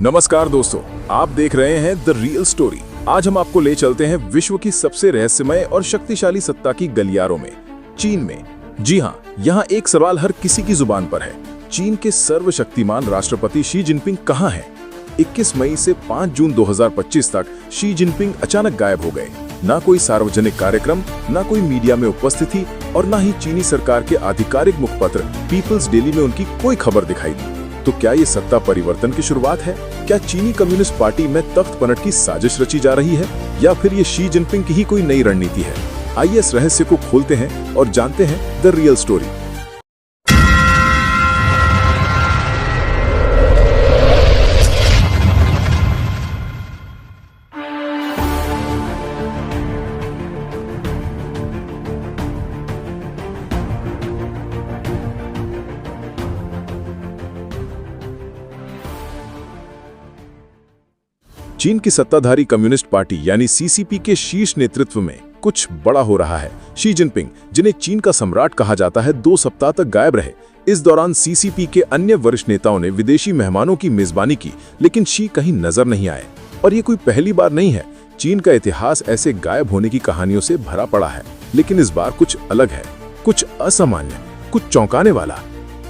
नमस्कार दोस्तों, आप देख रहे हैं द रियल स्टोरी। आज हम आपको ले चलते हैं विश्व की सबसे रहस्यमय और शक्तिशाली सत्ता की गलियारों में, चीन में। जी हाँ, यहाँ एक सवाल हर किसी की जुबान पर है। चीन के सर्वशक्तिमान राष्ट्रपति शी जिनपिंग कहाँ हैं? 21 मई से 5 जून 2025 तक शी जिनपिंग अचानक गायब हो गए। ना कोई सार्वजनिक कार्यक्रम, ना कोई मीडिया में उपस्थिति और ना ही चीनी सरकार के आधिकारिक मुखपत्र पीपल्स डेली में उनकी कोई खबर दिखाई दी। तो क्या ये सत्ता परिवर्तन की शुरुआत है? क्या चीनी कम्युनिस्ट पार्टी में तख्त पलट की साजिश रची जा रही है, या फिर ये शी जिनपिंग की ही कोई नई रणनीति है? आइए इस रहस्य को खोलते हैं और जानते हैं द रियल स्टोरी। चीन की सत्ताधारी कम्युनिस्ट पार्टी यानी सीसीपी के शीर्ष नेतृत्व में कुछ बड़ा हो रहा है। शी जिनपिंग, जिन्हें चीन का सम्राट कहा जाता है, 2 सप्ताह तक गायब रहे। इस दौरान सीसीपी के अन्य वरिष्ठ नेताओं ने विदेशी मेहमानों की मेजबानी की, लेकिन शी कहीं नजर नहीं आए। और ये कोई पहली बार नहीं है। चीन का इतिहास ऐसे गायब होने की कहानियों से भरा पड़ा है, लेकिन इस बार कुछ अलग है, कुछ असामान्य, कुछ चौंकाने वाला।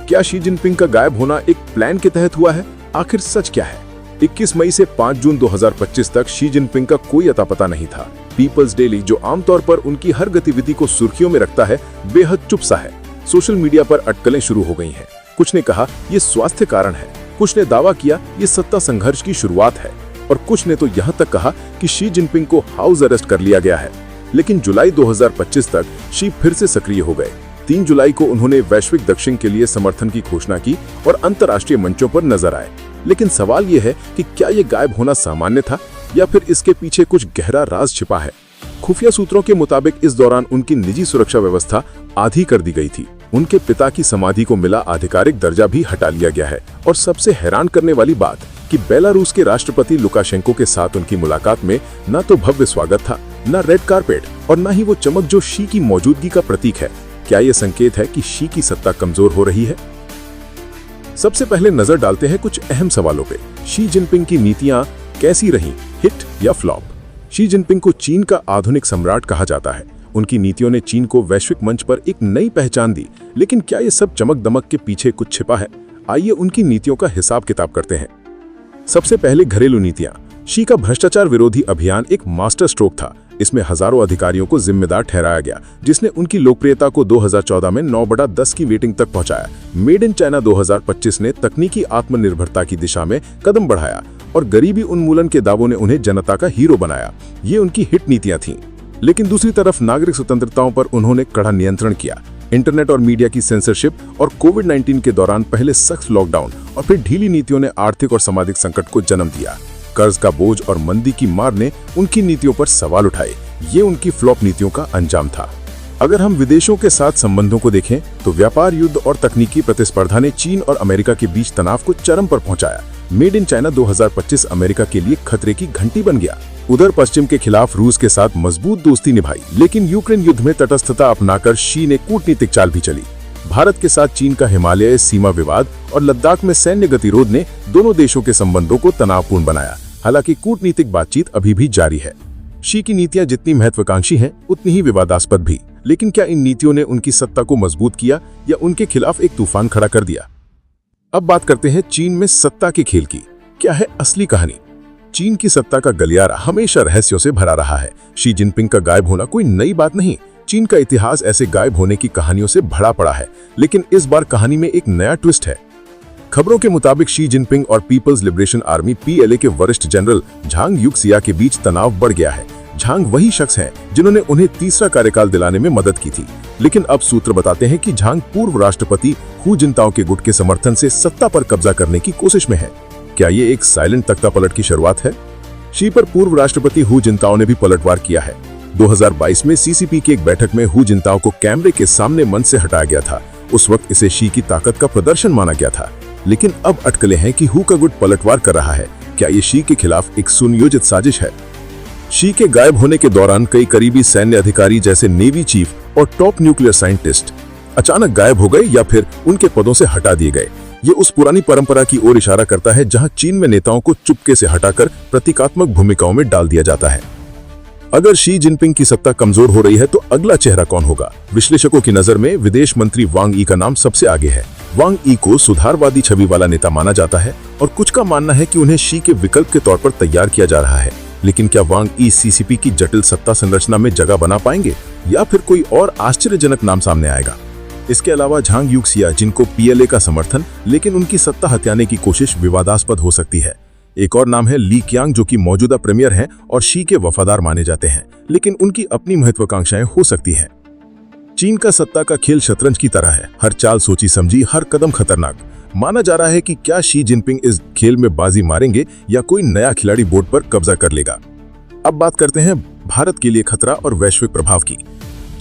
क्या शी जिनपिंग का गायब होना एक प्लान के तहत हुआ है? आखिर सच क्या है? 21 मई से 5 जून 2025 तक शी जिनपिंग का कोई अता पता नहीं था। पीपल्स डेली, जो आमतौर पर उनकी हर गतिविधि को सुर्खियों में रखता है, बेहद चुप सा है। सोशल मीडिया पर अटकलें शुरू हो गई हैं। कुछ ने कहा ये स्वास्थ्य कारण है, कुछ ने दावा किया ये सत्ता संघर्ष की शुरुआत है, और कुछ ने तो यहाँ तक कहा कि शी जिनपिंग को हाउस अरेस्ट कर लिया गया है। लेकिन जुलाई 2025 तक शी फिर से सक्रिय हो गए। 3 जुलाई को उन्होंने वैश्विक दक्षिण के लिए समर्थन की घोषणा की और अंतर्राष्ट्रीय मंचों पर नजर आए। लेकिन सवाल यह है कि क्या यह गायब होना सामान्य था, या फिर इसके पीछे कुछ गहरा राज छिपा है? खुफिया सूत्रों के मुताबिक इस दौरान उनकी निजी सुरक्षा व्यवस्था आधी कर दी गई थी। उनके पिता की समाधि को मिला आधिकारिक दर्जा भी हटा लिया गया है। और सबसे हैरान करने वाली बात कि बेलारूस के राष्ट्रपति लुकाशेंको के साथ उनकी मुलाकात में न तो भव्य स्वागत था, न रेड कारपेट, और न ही वो चमक जो शी की मौजूदगी का प्रतीक है। क्या यह संकेत है कि शी की सत्ता कमजोर हो रही है? सबसे पहले नजर डालते हैं कुछ अहम सवालों पे। शी जिनपिंग की नीतियां कैसी रहीं, हिट या फ्लॉप? शी जिनपिंग को चीन का आधुनिक सम्राट कहा जाता है। उनकी नीतियों ने चीन को वैश्विक मंच पर एक नई पहचान दी, लेकिन क्या ये सब चमक दमक के पीछे कुछ छिपा है? आइए उनकी नीतियों का हिसाब किताब करते हैं। सबसे पहले घरेलू नीतियां। शी का भ्रष्टाचार विरोधी अभियान एक मास्टर स्ट्रोक था। इसमें हजारों अधिकारियों को जिम्मेदार ठहराया गया, जिसने उनकी लोकप्रियता को 2014 में 9/10 की रेटिंग तक पहुंचाया। मेड इन चाइना 2025 ने तकनीकी आत्मनिर्भरता की दिशा में कदम बढ़ाया, और गरीबी उन्मूलन के दावों ने उन्हें जनता का हीरो बनाया। ये उनकी हिट नीतियां थीं। लेकिन दूसरी तरफ नागरिक स्वतंत्रताओं पर उन्होंने कड़ा नियंत्रण किया। इंटरनेट और मीडिया की सेंसरशिप और कोविड-19 के दौरान पहले सख्त लॉकडाउन और फिर ढीली नीतियों ने आर्थिक और सामाजिक संकट को जन्म दिया। कर्ज का बोझ और मंदी की मार ने उनकी नीतियों पर सवाल उठाए। ये उनकी फ्लॉप नीतियों का अंजाम था। अगर हम विदेशों के साथ संबंधों को देखें तो व्यापार युद्ध और तकनीकी प्रतिस्पर्धा ने चीन और अमेरिका के बीच तनाव को चरम पर पहुंचाया। मेड इन चाइना 2025 अमेरिका के लिए खतरे की घंटी बन गया। उधर पश्चिम के खिलाफ रूस के साथ मजबूत दोस्ती निभाई, लेकिन यूक्रेन युद्ध में तटस्थता अपनाकर शी ने कूटनीतिक चाल भी चली। भारत के साथ चीन का हिमालय सीमा विवाद और लद्दाख में सैन्य गतिरोध ने दोनों देशों के संबंधों को तनावपूर्ण बनाया। हालांकि कूटनीतिक बातचीत अभी भी जारी है। शी की नीतियां जितनी महत्वाकांक्षी हैं, उतनी ही विवादास्पद भी। लेकिन क्या इन नीतियों ने उनकी सत्ता को मजबूत किया या उनके खिलाफ एक तूफान खड़ा कर दिया? अब बात करते हैं चीन में सत्ता के खेल की। क्या है असली कहानी? चीन की सत्ता का गलियारा हमेशा रहस्यों से भरा रहा है। शी जिनपिंग का गायब होना कोई नई बात नहीं। चीन का इतिहास ऐसे गायब होने की कहानियों से भरा पड़ा है, लेकिन इस बार कहानी में एक नया ट्विस्ट है। खबरों के मुताबिक शी जिनपिंग और पीपल्स लिबरेशन आर्मी PLA के वरिष्ठ जनरल झांग युक्सिया के बीच तनाव बढ़ गया है। झांग वही शख्स हैं जिन्होंने उन्हें तीसरा कार्यकाल दिलाने में मदद की थी। लेकिन अब सूत्र बताते हैं कि झांग पूर्व राष्ट्रपति हू जिनताओ के गुट के समर्थन से सत्ता पर कब्जा करने की कोशिश में है। क्या ये एक साइलेंट तख्तापलट की शुरुआत है? शी पर पूर्व राष्ट्रपति हू जिनताओ ने भी पलटवार किया है। 2022 में सीसीपी की एक बैठक में हू जिनताओ को कैमरे के सामने मंच से हटाया गया था। उस वक्त इसे शी की ताकत का प्रदर्शन माना गया था। लेकिन अब अटकलें हैं कि हू का गुट पलटवार कर रहा है। क्या ये शी के खिलाफ एक सुनियोजित साजिश है? शी के गायब होने के दौरान कई करीबी सैन्य अधिकारी जैसे नेवी चीफ और टॉप न्यूक्लियर साइंटिस्ट अचानक गायब हो गए या फिर उनके पदों से हटा दिए गए। ये उस पुरानी परंपरा की ओर इशारा करता है जहां चीन में नेताओं को चुपके से हटाकर प्रतीकात्मक भूमिकाओं में डाल दिया जाता है। अगर शी जिनपिंग की सत्ता कमजोर हो रही है तो अगला चेहरा कौन होगा? विश्लेषकों की नजर में विदेश मंत्री वांग यी का नाम सबसे आगे है। वांग यी को सुधारवादी छवि वाला नेता माना जाता है और कुछ का मानना है कि उन्हें शी के विकल्प के तौर पर तैयार किया जा रहा है। लेकिन क्या वांग यी सीसीपी की जटिल सत्ता संरचना में जगह बना पाएंगे या फिर कोई और आश्चर्यजनक नाम सामने आएगा? इसके अलावा झांग युक्सिया, जिनको पीएलए का समर्थन लेकिन उनकी सत्ता हथियाने की कोशिश विवादास्पद हो सकती है। एक और नाम है ली क्यांग, जो कि मौजूदा प्रीमियर हैं और शी के वफादार माने जाते हैं, लेकिन उनकी अपनी महत्वाकांक्षाएं हो सकती हैं। चीन का सत्ता का खेल शतरंज की तरह है, हर चाल सोची समझी, हर कदम खतरनाक। माना जा रहा है कि क्या शी जिनपिंग इस खेल में बाजी मारेंगे या कोई नया खिलाड़ी बोर्ड पर कब्जा कर लेगा। अब बात करते हैं भारत के लिए खतरा और वैश्विक प्रभाव की।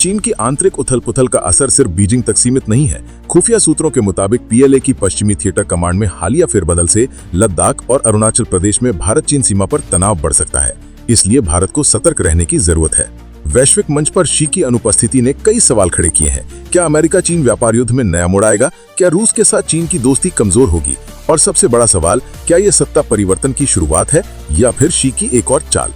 चीन की आंतरिक उथल-पुथल का असर सिर्फ बीजिंग तक सीमित नहीं है। खुफिया सूत्रों के मुताबिक पीएलए की पश्चिमी थिएटर कमांड में हालिया फेरबदल से लद्दाख और अरुणाचल प्रदेश में भारत चीन सीमा पर तनाव बढ़ सकता है, इसलिए भारत को सतर्क रहने की जरूरत है। वैश्विक मंच पर शी की अनुपस्थिति ने कई सवाल खड़े किए हैं। क्या अमेरिका चीन व्यापार युद्ध में नया मोड़ आएगा? क्या रूस के साथ चीन की दोस्ती कमजोर होगी? और सबसे बड़ा सवाल, क्या ये सत्ता परिवर्तन की शुरुआत है या फिर शी की एक और चाल?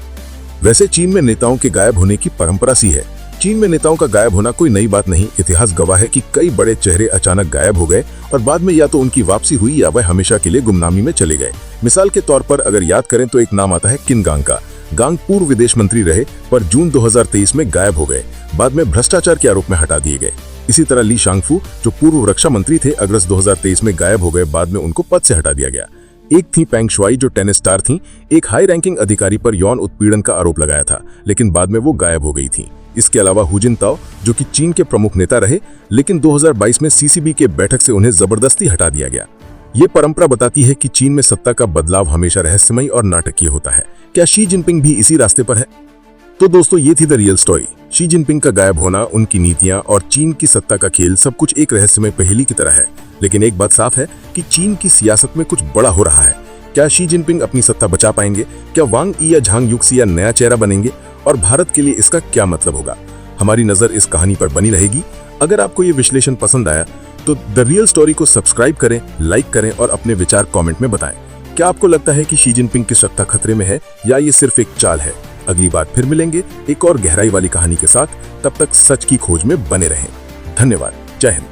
वैसे चीन में नेताओं के गायब होने की परंपरा सी है। चीन में नेताओं का गायब होना कोई नई बात नहीं। इतिहास गवाह है कि कई बड़े चेहरे अचानक गायब हो गए और बाद में या तो उनकी वापसी हुई या वह हमेशा के लिए गुमनामी में चले गए। मिसाल के तौर पर अगर याद करें तो एक नाम आता है किन गांग का। गांग पूर्व विदेश मंत्री रहे पर जून 2023 में गायब हो गए, बाद में भ्रष्टाचार के आरोप में हटा दिए गए। इसी तरह ली शांगफू, जो पूर्व रक्षा मंत्री थे, अगस्त 2023 में गायब हो गए, बाद में उनको पद से हटा दिया गया। एक थी पेंग शुआई, जो टेनिस स्टार थीं। एक हाई रैंकिंग अधिकारी पर यौन उत्पीड़न का आरोप लगाया था, लेकिन बाद में वो गायब हो गई थी। इसके अलावा हु जिनताओ, जो कि चीन के प्रमुख नेता रहे, लेकिन 2022 में सीसीबी के बैठक से उन्हें जबरदस्ती हटा दिया गया। ये परंपरा बताती है कि चीन में सत्ता का बदलाव हमेशा रहस्यमयी और नाटकीय होता है। क्या शी जिनपिंग भी इसी रास्ते पर है? तो दोस्तों, ये थी the real story. Xi Jinping का गायब होना, उनकी नीतियां और चीन की सत्ता का खेल, सब कुछ एक रहस्यमय पहेली की तरह है। लेकिन एक बात साफ है कि चीन की सियासत में कुछ बड़ा हो रहा है। क्या शी जिनपिंग अपनी सत्ता बचा पाएंगे? क्या वांग यी या झांग युक्सिया नया चेहरा बनेंगे? और भारत के लिए इसका क्या मतलब होगा? हमारी नजर इस कहानी पर बनी रहेगी। अगर आपको ये विश्लेषण पसंद आया तो द रियल स्टोरी को सब्सक्राइब करें, लाइक करें और अपने विचार कमेंट में बताएं। क्या आपको लगता है कि शी जिनपिंग की सत्ता खतरे में है या ये सिर्फ एक चाल है? अगली बार फिर मिलेंगे एक और गहराई वाली कहानी के साथ। तब तक सच की खोज में बने रहें। धन्यवाद। जय हिंद।